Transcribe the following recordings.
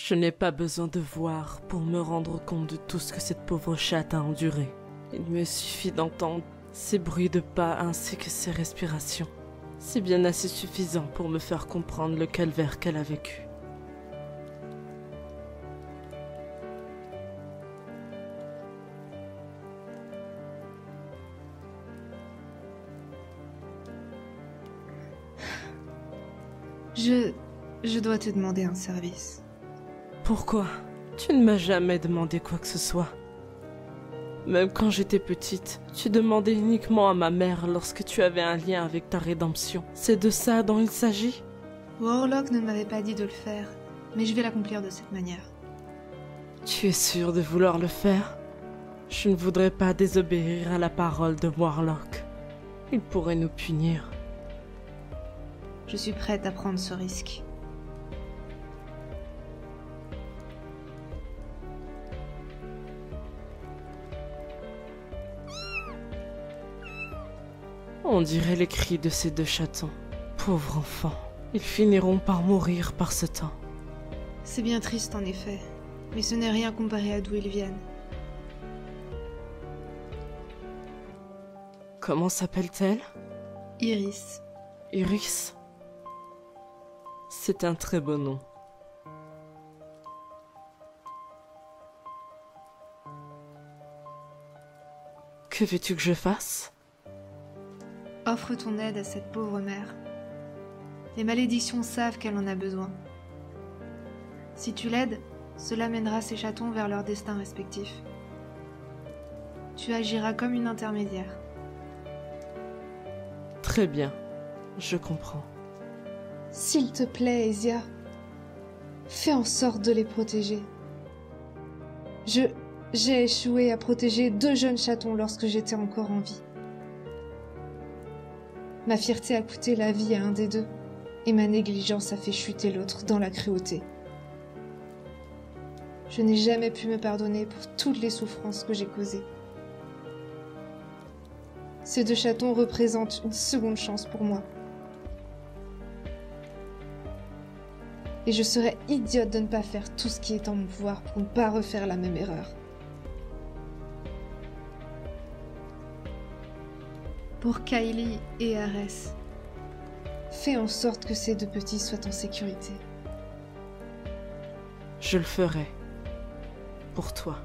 Je n'ai pas besoin de voir pour me rendre compte de tout ce que cette pauvre chatte a enduré. Il me suffit d'entendre ses bruits de pas ainsi que ses respirations. C'est bien assez suffisant pour me faire comprendre le calvaire qu'elle a vécu. Je dois te demander un service. Pourquoi? Tu ne m'as jamais demandé quoi que ce soit. Même quand j'étais petite, tu demandais uniquement à ma mère lorsque tu avais un lien avec ta rédemption. C'est de ça dont il s'agit? Warlock ne m'avait pas dit de le faire, mais je vais l'accomplir de cette manière. Tu es sûr de vouloir le faire? Je ne voudrais pas désobéir à la parole de Warlock. Il pourrait nous punir. Je suis prête à prendre ce risque. On dirait les cris de ces deux chatons. Pauvres enfants, ils finiront par mourir par ce temps. C'est bien triste en effet, mais ce n'est rien comparé à d'où ils viennent. Comment s'appelle-t-elle? Iris. Iris. C'est un très beau nom. Que veux-tu que je fasse? Offre ton aide à cette pauvre mère. Les malédictions savent qu'elle en a besoin. Si tu l'aides, cela mènera ces chatons vers leur destin respectif. Tu agiras comme une intermédiaire. Très bien, je comprends. S'il te plaît, Esia, fais en sorte de les protéger. J'ai échoué à protéger 2 jeunes chatons lorsque j'étais encore en vie. Ma fierté a coûté la vie à un des 2, et ma négligence a fait chuter l'autre dans la cruauté. Je n'ai jamais pu me pardonner pour toutes les souffrances que j'ai causées. Ces 2 chatons représentent une seconde chance pour moi. Et je serais idiote de ne pas faire tout ce qui est en mon pouvoir pour ne pas refaire la même erreur. Pour Kylie et Ares, fais en sorte que ces 2 petits soient en sécurité. Je le ferai. Pour toi.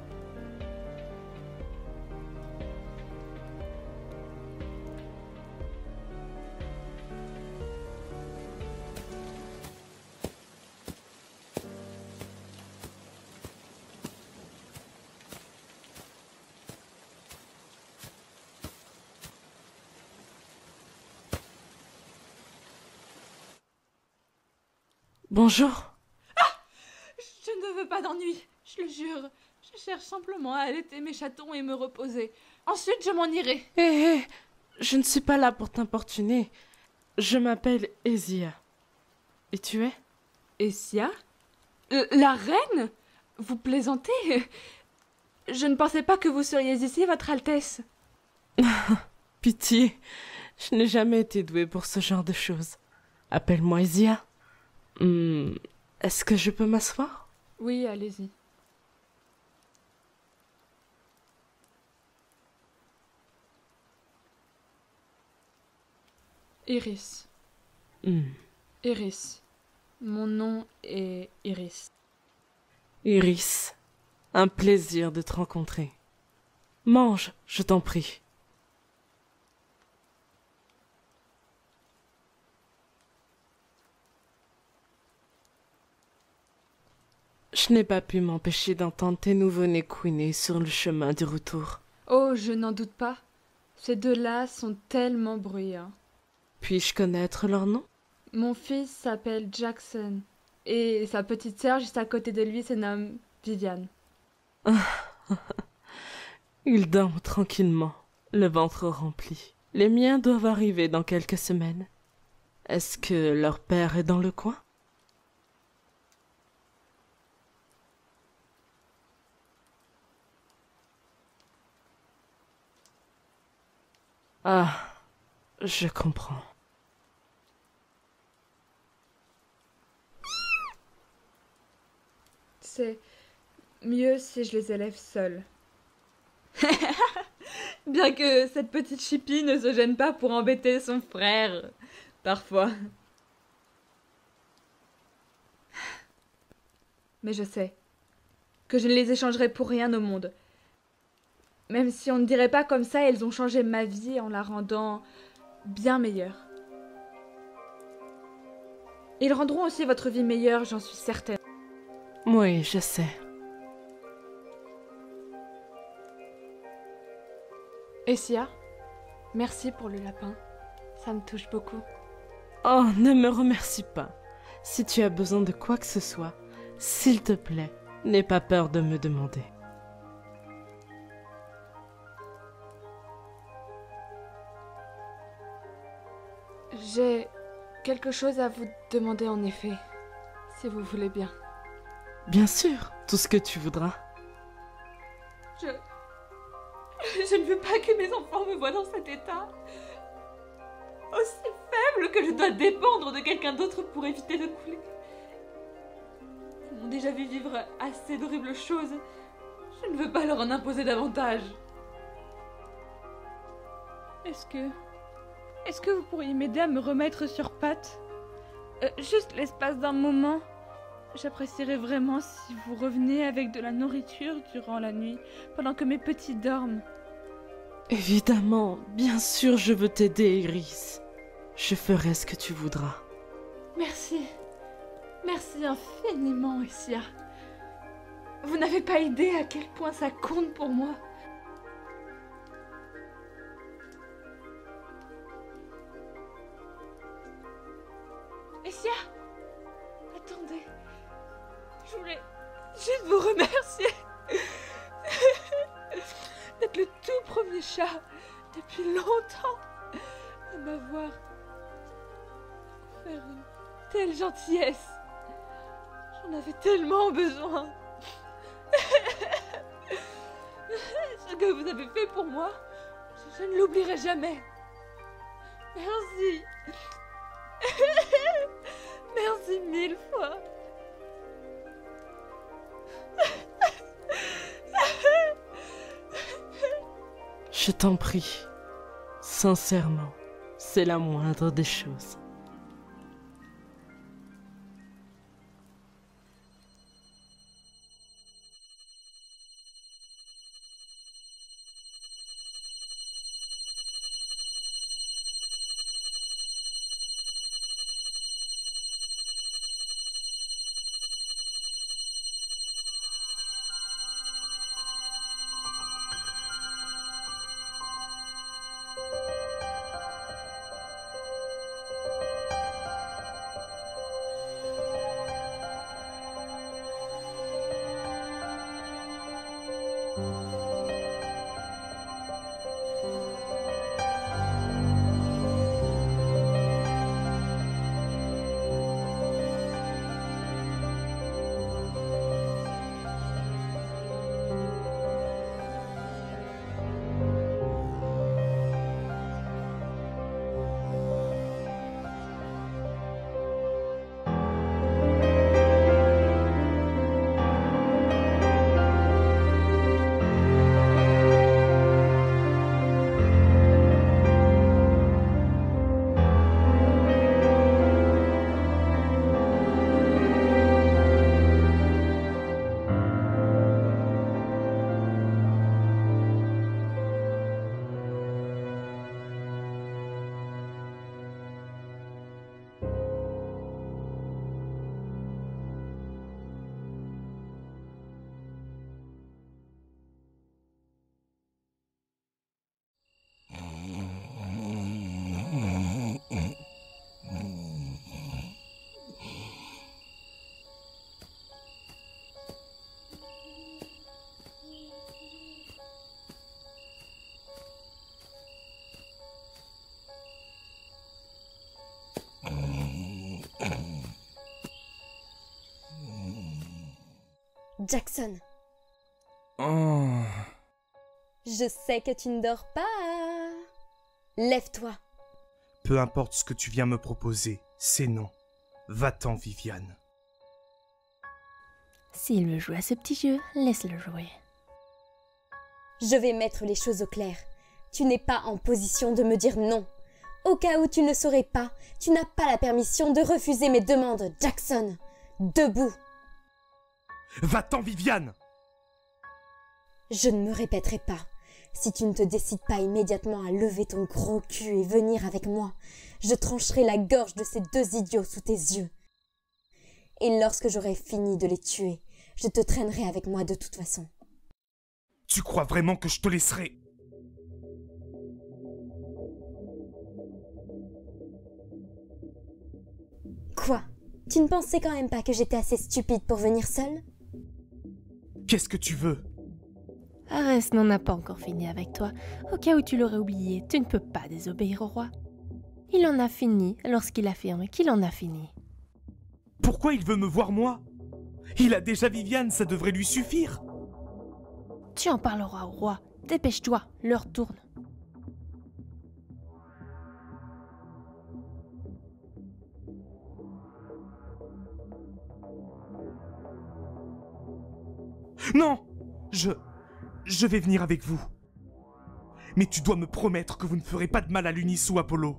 Bonjour. Je ne veux pas d'ennui, je le jure. Je cherche simplement à allaiter mes chatons et me reposer. Ensuite, je m'en irai. Hé, je ne suis pas là pour t'importuner. Je m'appelle Esia. Et tu es? Essia? La reine? Vous plaisantez? Je ne pensais pas que vous seriez ici, Votre Altesse. Pitié, je n'ai jamais été douée pour ce genre de choses. Appelle-moi Esia. Est-ce que je peux m'asseoir? Oui, allez-y. Iris. Iris. Mon nom est Iris. Iris, un plaisir de te rencontrer. Mange, je t'en prie. Je n'ai pas pu m'empêcher d'entendre tes nouveau-nés couiner sur le chemin du retour. Oh, je n'en doute pas. Ces 2-là sont tellement bruyants. Puis-je connaître leur nom? Mon fils s'appelle Jackson. Et sa petite sœur juste à côté de lui se nomme Viviane. Ils dorment tranquillement, le ventre rempli. Les miens doivent arriver dans quelques semaines. Est-ce que leur père est dans le coin? Ah, je comprends. c'est mieux si je les élève seule. Bien que cette petite chipie ne se gêne pas pour embêter son frère, parfois. Mais je sais que je ne les échangerai pour rien au monde. Même si on ne dirait pas comme ça, elles ont changé ma vie en la rendant bien meilleure. Ils rendront aussi votre vie meilleure, j'en suis certaine. Oui, je sais. Essia, merci pour le lapin. Ça me touche beaucoup. Oh, ne me remercie pas. Si tu as besoin de quoi que ce soit, s'il te plaît, n'aie pas peur de me demander. J'ai quelque chose à vous demander en effet, si vous voulez bien. Bien sûr, tout ce que tu voudras. Je ne veux pas que mes enfants me voient dans cet état. Aussi faible que je dois dépendre de quelqu'un d'autre pour éviter de couler. Ils m'ont déjà vu vivre assez d'horribles choses. Je ne veux pas leur en imposer davantage. Est-ce que vous pourriez m'aider à me remettre sur pattes? Juste l'espace d'un moment. J'apprécierais vraiment si vous revenez avec de la nourriture durant la nuit, pendant que mes petits dorment. Évidemment, bien sûr, je veux t'aider, Iris. Je ferai ce que tu voudras. Merci. Merci infiniment, Essia. Vous n'avez pas idée à quel point ça compte pour moi. Essia, attendez. Je voulais juste vous remercier d'être le tout premier chat depuis longtemps à m'avoir offert une telle gentillesse. J'en avais tellement besoin. Ce que vous avez fait pour moi, je ne l'oublierai jamais. Merci. Merci 1000 fois. Je t'en prie. Sincèrement, c'est la moindre des choses. Jackson, Oh, je sais que tu ne dors pas. Lève-toi. peu importe ce que tu viens me proposer, c'est non. Va-t'en, Viviane. S'il veut jouer à ce petit jeu, laisse-le jouer. Je vais mettre les choses au clair. Tu n'es pas en position de me dire non. Au cas où tu ne saurais pas, tu n'as pas la permission de refuser mes demandes, Jackson. Debout. Va-t'en, Viviane! Je ne me répéterai pas. Si tu ne te décides pas immédiatement à lever ton gros cul et venir avec moi, je trancherai la gorge de ces deux idiots sous tes yeux. Et lorsque j'aurai fini de les tuer, je te traînerai avec moi de toute façon. Tu crois vraiment que je te laisserai? Quoi? Tu ne pensais quand même pas que j'étais assez stupide pour venir seule? Qu'est-ce que tu veux? Arès n'en a pas encore fini avec toi. Au cas où tu l'aurais oublié, tu ne peux pas désobéir au roi. Il en a fini lorsqu'il affirme qu'il en a fini. Pourquoi il veut me voir moi? Il a déjà Viviane, ça devrait lui suffire. Tu en parleras au roi. Dépêche-toi, l'heure tourne. Non! Je vais venir avec vous. Mais tu dois me promettre que vous ne ferez pas de mal à l'Unis ou Apollo.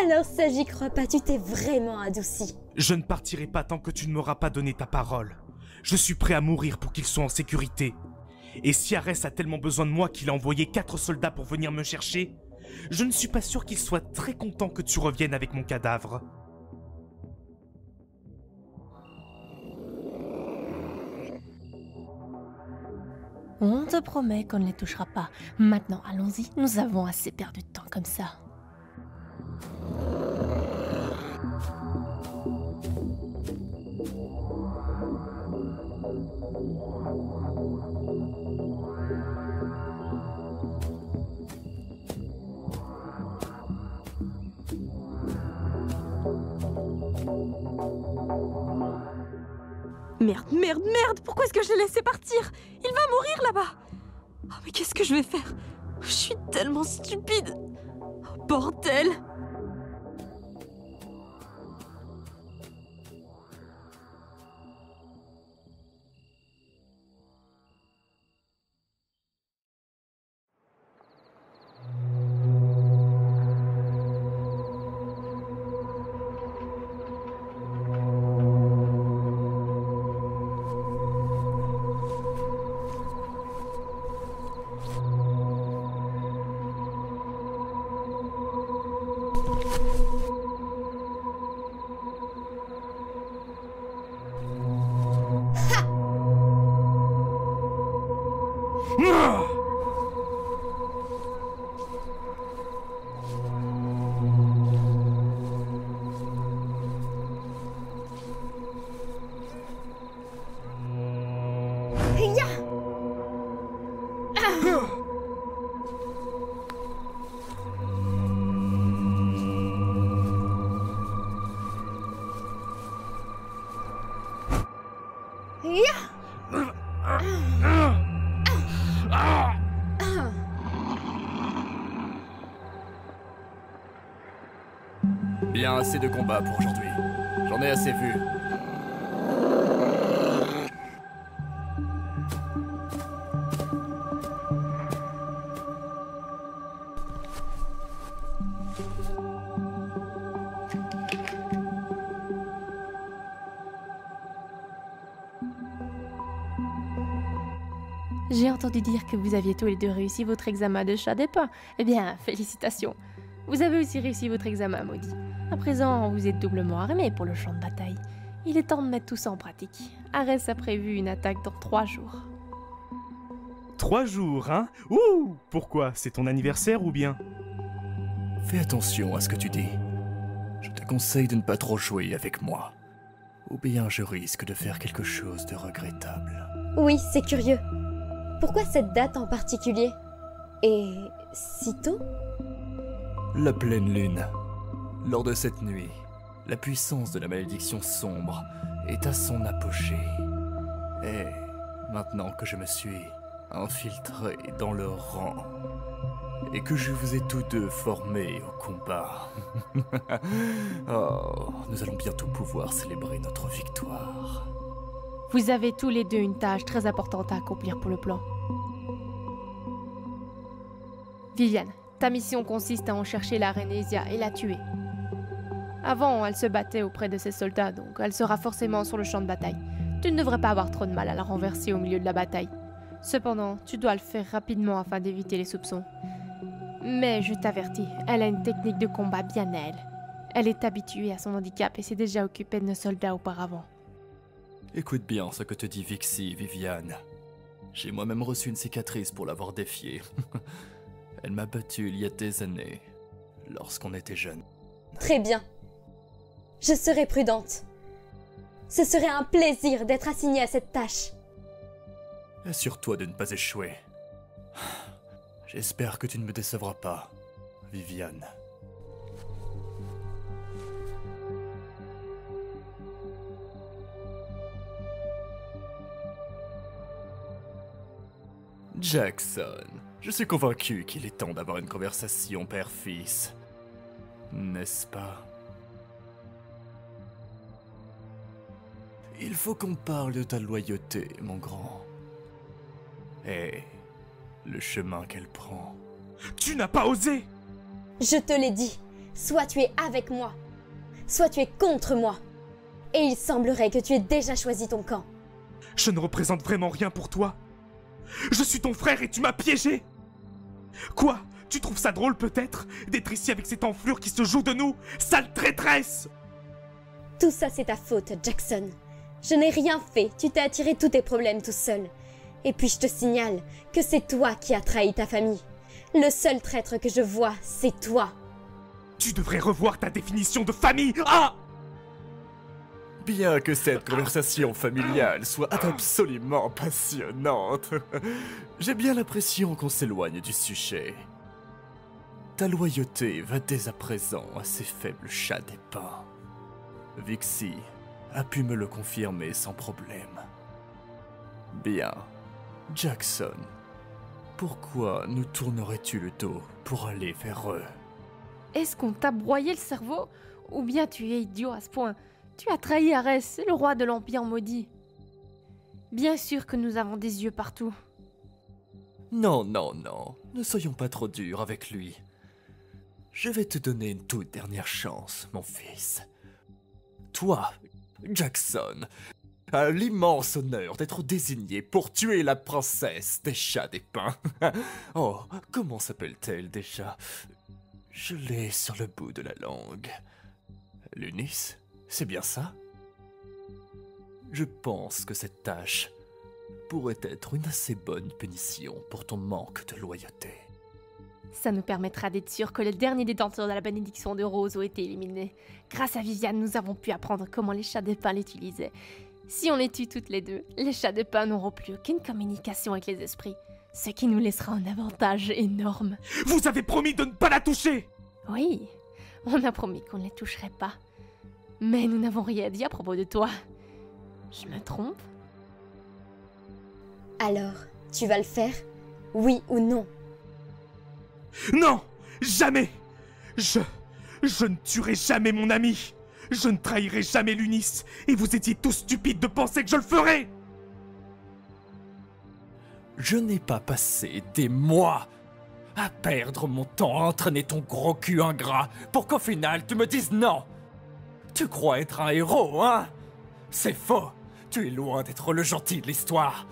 Alors ça, j'y crois pas, tu t'es vraiment adouci. Je ne partirai pas tant que tu ne m'auras pas donné ta parole. Je suis prêt à mourir pour qu'ils soient en sécurité. Et si Arès a tellement besoin de moi qu'il a envoyé 4 soldats pour venir me chercher, je ne suis pas sûr qu'il soit très content que tu reviennes avec mon cadavre. On te promet qu'on ne les touchera pas. Maintenant, allons-y, nous avons assez perdu de temps comme ça. Merde, merde, merde! Pourquoi est-ce que je l'ai laissé partir? Il va mourir là-bas! Oh, mais qu'est-ce que je vais faire? Je suis tellement stupide! Oh, bordel! Bien assez de combats pour aujourd'hui. J'en ai assez vu. J'ai entendu dire que vous aviez tous les deux réussi votre examen de chat des pins. Eh bien, félicitations. Vous avez aussi réussi votre examen, maudit. À présent, vous êtes doublement armé pour le champ de bataille. Il est temps de mettre tout ça en pratique. Arès a prévu une attaque dans 3 jours. 3 jours, hein? Ouh! Pourquoi? C'est ton anniversaire ou bien? Fais attention à ce que tu dis. Je te conseille de ne pas trop jouer avec moi. Ou bien je risque de faire quelque chose de regrettable. Oui, c'est curieux. Pourquoi cette date en particulier? Et si tôt? La pleine lune. Lors de cette nuit, la puissance de la malédiction sombre est à son apogée. Et maintenant que je me suis infiltré dans leur rang, et que je vous ai tous deux formés au combat, oh, nous allons bientôt pouvoir célébrer notre victoire. Vous avez tous les deux une tâche très importante à accomplir pour le plan. Viviane, ta mission consiste à en chercher la reine Esia et la tuer. Avant, elle se battait auprès de ses soldats, donc elle sera forcément sur le champ de bataille. Tu ne devrais pas avoir trop de mal à la renverser au milieu de la bataille. Cependant, tu dois le faire rapidement afin d'éviter les soupçons. Mais je t'avertis, elle a une technique de combat bien à elle. Elle est habituée à son handicap et s'est déjà occupée de nos soldats auparavant. Écoute bien ce que te dit Vixie, Viviane. J'ai moi-même reçu une cicatrice pour l'avoir défiée. Elle m'a battu il y a des années, lorsqu'on était jeunes. Très bien. Je serai prudente. Ce serait un plaisir d'être assignée à cette tâche. Assure-toi de ne pas échouer. J'espère que tu ne me décevras pas, Viviane. Jackson, je suis convaincu qu'il est temps d'avoir une conversation père-fils. N'est-ce pas? Il faut qu'on parle de ta loyauté, mon grand. Et le chemin qu'elle prend. Tu n'as pas osé! Je te l'ai dit, soit tu es avec moi, soit tu es contre moi. Et il semblerait que tu aies déjà choisi ton camp. Je ne représente vraiment rien pour toi. Je suis ton frère et tu m'as piégé! Quoi? Tu trouves ça drôle peut-être d'être ici avec cette enflure qui se joue de nous? Sale traîtresse! Tout ça c'est ta faute, Jackson. Je n'ai rien fait, tu t'es attiré tous tes problèmes tout seul. Et puis je te signale que c'est toi qui as trahi ta famille. Le seul traître que je vois, c'est toi. Tu devrais revoir ta définition de famille! Ah! Bien que cette conversation familiale soit absolument passionnante, j'ai bien l'impression qu'on s'éloigne du sujet. Ta loyauté va dès à présent à ces faibles chats des pins. Vixie a pu me le confirmer sans problème. Bien, Jackson, pourquoi nous tournerais-tu le dos pour aller vers eux? Est-ce qu'on t'a broyé le cerveau? Ou bien tu es idiot à ce point? Tu as trahi Arès, le roi de l'Empire maudit. Bien sûr que nous avons des yeux partout. Non, non, non, ne soyons pas trop durs avec lui. Je vais te donner une toute dernière chance, mon fils. Toi, Jackson, as l'immense honneur d'être désigné pour tuer la princesse des chats des pins. Oh, comment s'appelle-t-elle déjà? Je l'ai sur le bout de la langue. Lunis, c'est bien ça? Je pense que cette tâche pourrait être une assez bonne punition pour ton manque de loyauté. Ça nous permettra d'être sûrs que les derniers détenteurs de la bénédiction de Rose ont été éliminés. Grâce à Viviane, nous avons pu apprendre comment les chats de pins l'utilisaient. Si on les tue toutes les deux, les chats de pins n'auront plus aucune communication avec les esprits, ce qui nous laissera un avantage énorme. Vous avez promis de ne pas la toucher! Oui, on a promis qu'on ne les toucherait pas. Mais nous n'avons rien dit à propos de toi. Je me trompe? Alors, tu vas le faire? Oui ou non? Non! Jamais! Je ne tuerai jamais mon ami! Je ne trahirai jamais Lunis! Et vous étiez tous stupides de penser que je le ferais! Je n'ai pas passé des mois à perdre mon temps à entraîner ton gros cul ingrat pour qu'au final tu me dises non! Tu crois être un héros, hein? C'est faux! Tu es loin d'être le gentil de l'histoire!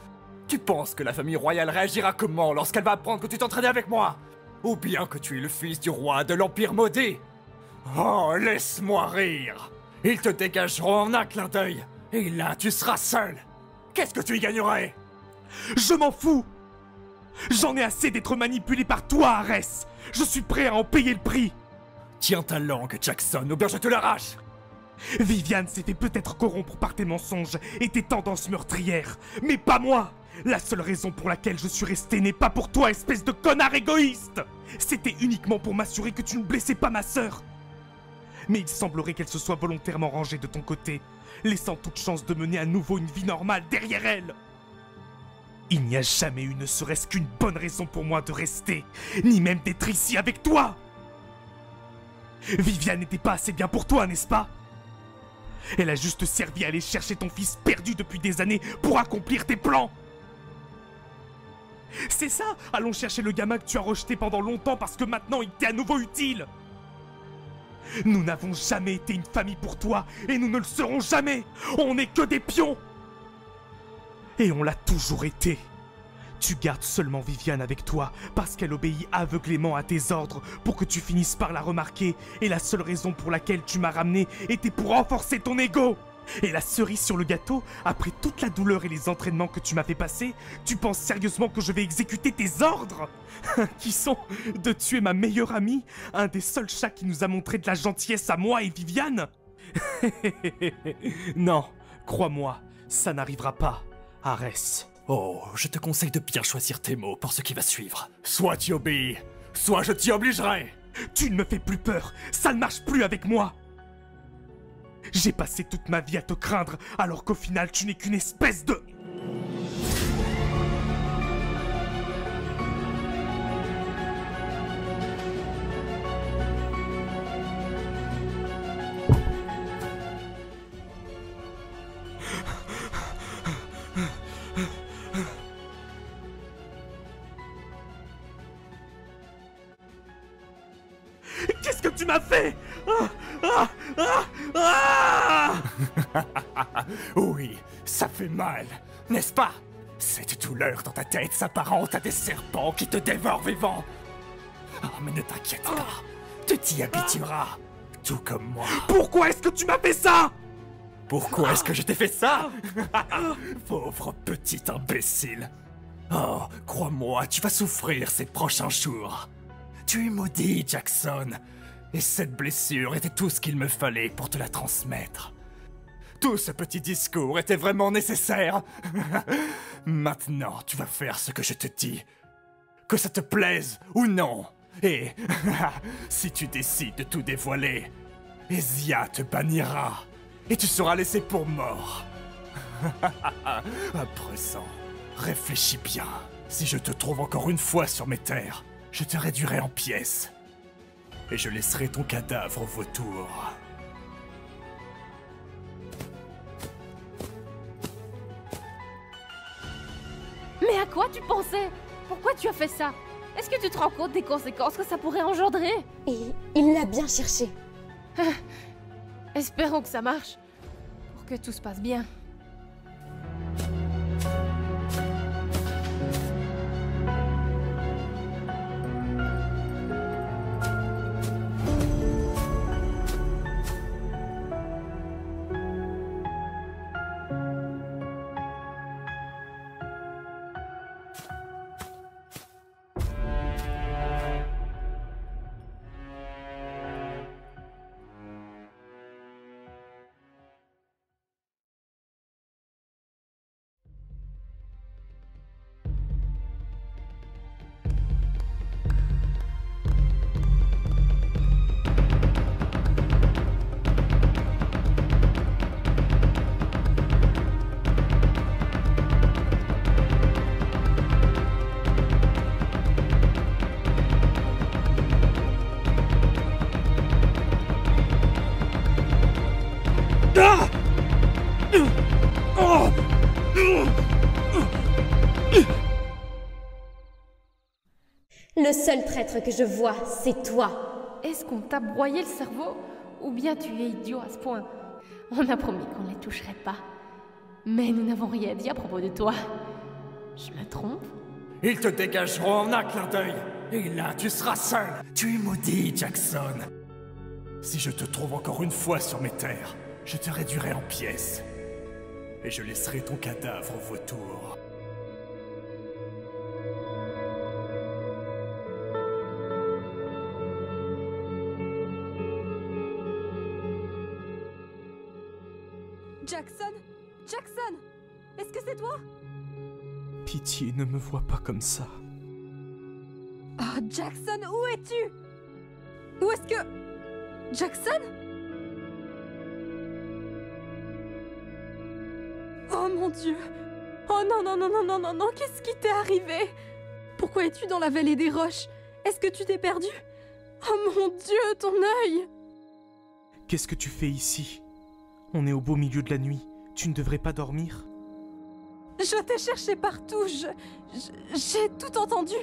Tu penses que la famille royale réagira comment lorsqu'elle va apprendre que tu t'entraînais avec moi? Ou bien que tu es le fils du roi de l'Empire maudit? Oh, laisse-moi rire! Ils te dégageront en un clin d'œil, et là tu seras seul! Qu'est-ce que tu y gagnerais? Je m'en fous! J'en ai assez d'être manipulé par toi, Arès! Je suis prêt à en payer le prix! Tiens ta langue, Jackson, ou bien je te l'arrache! Viviane s'est fait peut-être corrompre par tes mensonges et tes tendances meurtrières, mais pas moi! La seule raison pour laquelle je suis resté n'est pas pour toi, espèce de connard égoïste! C'était uniquement pour m'assurer que tu ne blessais pas ma sœur! Mais il semblerait qu'elle se soit volontairement rangée de ton côté, laissant toute chance de mener à nouveau une vie normale derrière elle! Il n'y a jamais eu ne serait-ce qu'une bonne raison pour moi de rester, ni même d'être ici avec toi! Viviane n'était pas assez bien pour toi, n'est-ce pas? Elle a juste servi à aller chercher ton fils perdu depuis des années pour accomplir tes plans. C'est ça, allons chercher le gamin que tu as rejeté pendant longtemps parce que maintenant il t'est à nouveau utile. Nous n'avons jamais été une famille pour toi et nous ne le serons jamais. On n'est que des pions. Et on l'a toujours été. Tu gardes seulement Viviane avec toi parce qu'elle obéit aveuglément à tes ordres pour que tu finisses par la remarquer et la seule raison pour laquelle tu m'as ramené était pour renforcer ton ego. Et la cerise sur le gâteau, après toute la douleur et les entraînements que tu m'as fait passer, tu penses sérieusement que je vais exécuter tes ordres? Qui sont de tuer ma meilleure amie, un des seuls chats qui nous a montré de la gentillesse à moi et Viviane? Non, crois-moi, ça n'arrivera pas, Arès. Oh, je te conseille de bien choisir tes mots pour ce qui va suivre. Soit tu obéis, soit je t'y obligerai. Tu ne me fais plus peur, ça ne marche plus avec moi. J'ai passé toute ma vie à te craindre, alors qu'au final tu n'es qu'une espèce de... Qu'est-ce que tu m'as fait? Oui, ça fait mal, n'est-ce pas? Cette douleur dans ta tête s'apparente à des serpents qui te dévorent vivant. Oh, mais ne t'inquiète pas, tu t'y habitueras, tout comme moi. Pourquoi est-ce que tu m'as fait ça? Pourquoi est-ce que je t'ai fait ça? Pauvre petit imbécile. Oh, crois-moi, tu vas souffrir ces prochains jours. Tu es maudit, Jackson. Et cette blessure était tout ce qu'il me fallait pour te la transmettre. Tout ce petit discours était vraiment nécessaire. Maintenant, tu vas faire ce que je te dis. Que ça te plaise ou non. Et si tu décides de tout dévoiler, Ezia te bannira. Et tu seras laissé pour mort. À présent, réfléchis bien. Si je te trouve encore une fois sur mes terres, je te réduirai en pièces. Et je laisserai ton cadavre au vautour. Mais à quoi tu pensais? Pourquoi tu as fait ça? Est-ce que tu te rends compte des conséquences que ça pourrait engendrer? Et il l'a bien cherché. Espérons que ça marche. Pour que tout se passe bien. Le seul traître que je vois, c'est toi. Est-ce qu'on t'a broyé le cerveau? Ou bien tu es idiot à ce point? On a promis qu'on ne les toucherait pas. Mais nous n'avons rien dit à propos de toi. Je me trompe? Ils te dégageront en un clin d'œil. Et là, tu seras seul. Tu es maudit, Jackson. Si je te trouve encore une fois sur mes terres, je te réduirai en pièces. Et je laisserai ton cadavre au vautour. Jackson? Jackson? Est-ce que c'est toi? Pitié, ne me vois pas comme ça. Oh, Jackson, où es-tu? Où est-ce que... Jackson? Oh mon Dieu! Oh non, non, non, non, non, non, non, qu'est-ce qui t'est arrivé? Pourquoi es-tu dans la vallée des roches? Est-ce que tu t'es perdu? Oh mon Dieu, ton œil! Qu'est-ce que tu fais ici? On est au beau milieu de la nuit. Tu ne devrais pas dormir? Je t'ai cherché partout, j'ai tout entendu.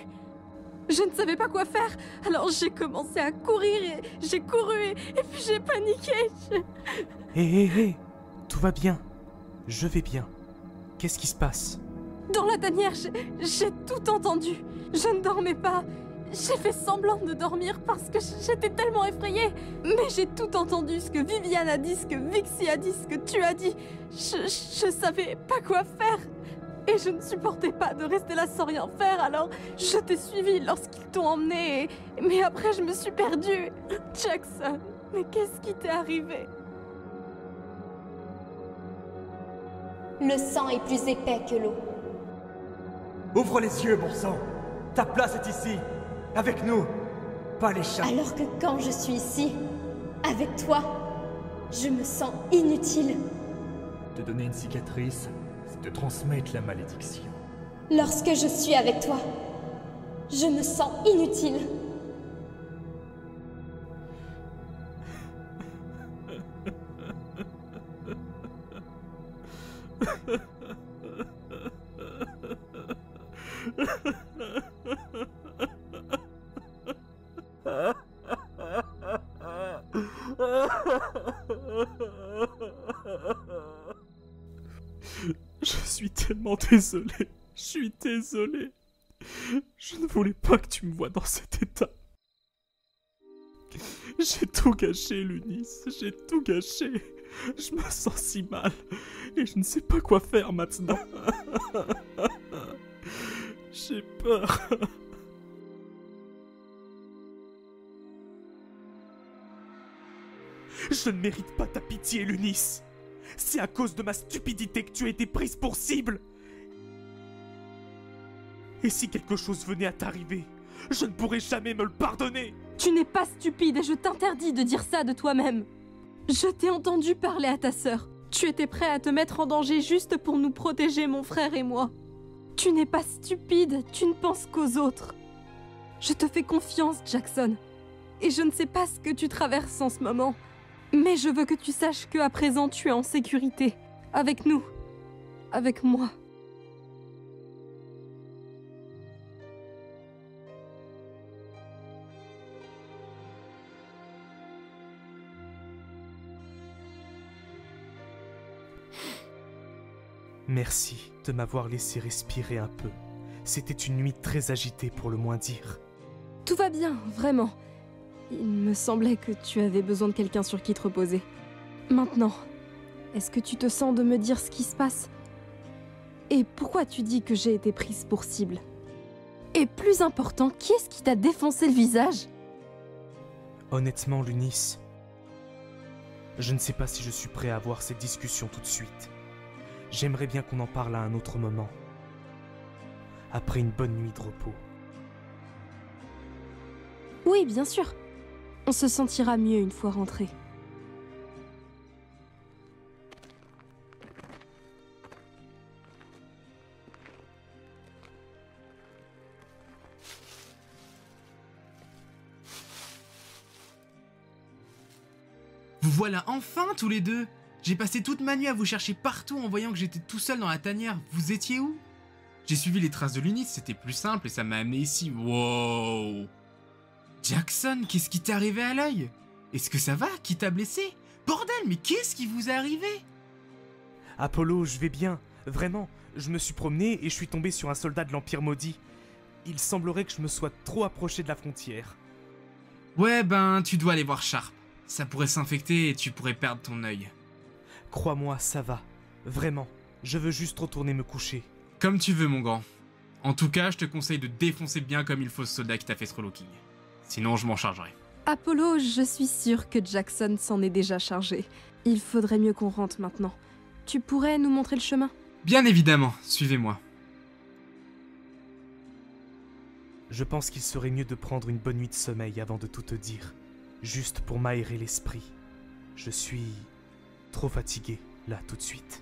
Je ne savais pas quoi faire, alors j'ai commencé à courir et j'ai couru et puis j'ai paniqué. Hé, tout va bien. Je vais bien. Qu'est-ce qui se passe? Dans la tanière, j'ai tout entendu. Je ne dormais pas. J'ai fait semblant de dormir parce que j'étais tellement effrayée. Mais j'ai tout entendu, ce que Viviane a dit, ce que Vixie a dit, ce que tu as dit. Je savais pas quoi faire. Et je ne supportais pas de rester là sans rien faire, alors je t'ai suivi lorsqu'ils t'ont emmené. Mais après, je me suis perdue. Jackson, mais qu'est-ce qui t'est arrivé? Le sang est plus épais que l'eau. Ouvre les yeux, bon sang. Ta place est ici, avec nous, pas les chats. Alors que quand je suis ici, avec toi, je me sens inutile. Te donner une cicatrice, c'est te transmettre la malédiction. Lorsque je suis avec toi, je me sens inutile. Je suis tellement désolé. Je suis désolé. Je ne voulais pas que tu me vois dans cet état. J'ai tout gâché, Lunis. J'ai tout gâché. Je me sens si mal. Et je ne sais pas quoi faire maintenant. J'ai peur. Je ne mérite pas ta pitié, Lunis. C'est à cause de ma stupidité que tu as été prise pour cible. Et si quelque chose venait à t'arriver, je ne pourrais jamais me le pardonner. Tu n'es pas stupide et je t'interdis de dire ça de toi-même. Je t'ai entendu parler à ta sœur. Tu étais prêt à te mettre en danger juste pour nous protéger, mon frère et moi. Tu n'es pas stupide, tu ne penses qu'aux autres. Je te fais confiance, Jackson. Et je ne sais pas ce que tu traverses en ce moment. Mais je veux que tu saches qu'à présent tu es en sécurité. Avec nous. Avec moi. Merci de m'avoir laissé respirer un peu. C'était une nuit très agitée pour le moins dire. Tout va bien, vraiment. Il me semblait que tu avais besoin de quelqu'un sur qui te reposer. Maintenant, est-ce que tu te sens de me dire ce qui se passe? Et pourquoi tu dis que j'ai été prise pour cible? Et plus important, qui est-ce qui t'a défoncé le visage? Honnêtement, Lunis, je ne sais pas si je suis prêt à avoir cette discussion tout de suite. J'aimerais bien qu'on en parle à un autre moment. Après une bonne nuit de repos. Oui, bien sûr. On se sentira mieux une fois rentré. Vous voilà enfin tous les deux. J'ai passé toute ma nuit à vous chercher partout en voyant que j'étais tout seul dans la tanière. Vous étiez où? J'ai suivi les traces de Lunis, c'était plus simple et ça m'a amené ici. Wow! Jackson, qu'est-ce qui t'est arrivé à l'œil? Est-ce que ça va? Qui t'a blessé? Bordel, mais qu'est-ce qui vous est arrivé? Apollo, je vais bien. Vraiment, je me suis promené et je suis tombé sur un soldat de l'Empire maudit. Il semblerait que je me sois trop approché de la frontière. Ouais, ben, tu dois aller voir Sharp. Ça pourrait s'infecter et tu pourrais perdre ton œil. Crois-moi, ça va. Vraiment, je veux juste retourner me coucher. Comme tu veux, mon grand. En tout cas, je te conseille de défoncer bien comme il faut ce soldat qui t'a fait ce relooking. Sinon, je m'en chargerai. Apollo, je suis sûre que Jackson s'en est déjà chargé. Il faudrait mieux qu'on rentre maintenant. Tu pourrais nous montrer le chemin? Bien évidemment, suivez-moi. Je pense qu'il serait mieux de prendre une bonne nuit de sommeil avant de tout te dire. Juste pour m'aérer l'esprit. Je suis trop fatigué, là, tout de suite.